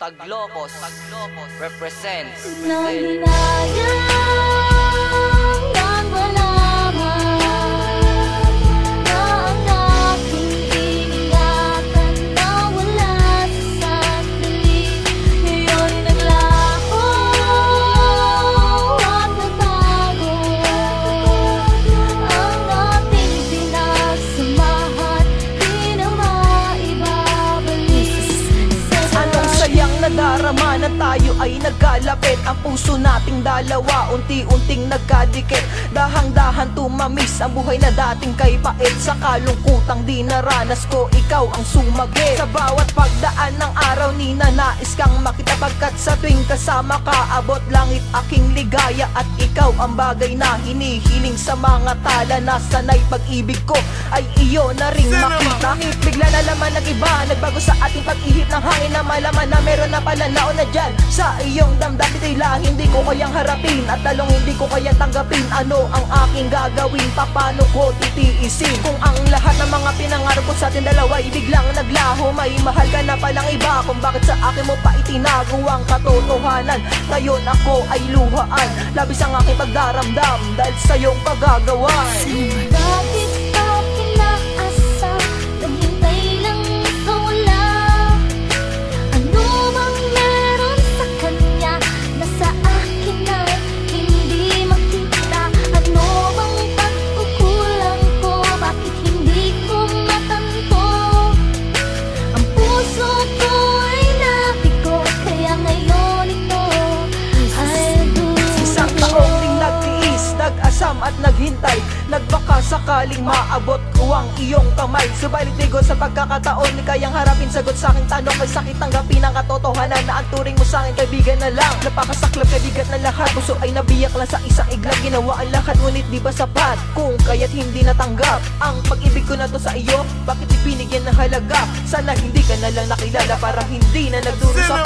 Taglocos represents Nanghinayang nang malaman na ang aking iningatan nawala sa sandali. Ngayon naglaho at nagbago ang ating pinagsamahan, di na maibabalik. Anong sayang nadarama na tayo ay nagkalapit? Ang puso nating dalawa unti-unting nagkadikit. Dahang-dahan tumamis ang buhay na dating kay pait. Sa kalungkutang di naranas ko, ikaw ang sumagit. Sa bawat pagdaan ng araw ninanais kang makita, pagkat sa tuwing kasama ka abot langit aking ligaya. At ikaw ang bagay na hinihiling sa mga tala na sanay pag-ibig ko ay iyo na ring makita. Bigla na laman nag-iba, nagbago sa ating pag-ihip ng hangin na malaman na meron na pala naon na dyan sa iyong damdamin. Tila hindi ko kayang harapin at talong hindi ko kayang tanggapin. Ano ang aking gagawin? Paano ko titiisin? Kung ang lahat ng mga pinangarap ko sa ating dalawa ay biglang naglaho, may mahal ka na palang iba. Kung bakit sa akin mo pa itinago ang katotohanan, ngayon ako ay luhaan. Labis ang aking pagdaramdam dahil sa iyong pagagawan. Bakit ka pinaasa? Naghintay lang sa wala. Ano bang meron sa kanya na sa akin ay hindi makita? Ano bang pagkukulang ko? Bakit hindi ko matanto? Ang puso ko ay napiko, kaya ngayon ito ay Isang taong ding nagtiis, nag-asam at naghintay. Nagbaka sakaling maabot ko ang iyong kamay. Subalit bigo sa pagkakataon, di kayang harapin sagot sa aking tanong. May sakit tanggapin ang katotohanan na ang turing mo sa akin kaibigan na lang. Napakasaklap, kaibigan na lahat. Puso ay nabiyak lang sa isang iglap. Ginawa ang lahat, ngunit di ba sapat? Kung kaya't hindi natanggap ang pag-ibig ko na to sa iyo, bakit di binigyan ng halaga? Sana hindi ka na lang nakilala para hindi na nagduro sa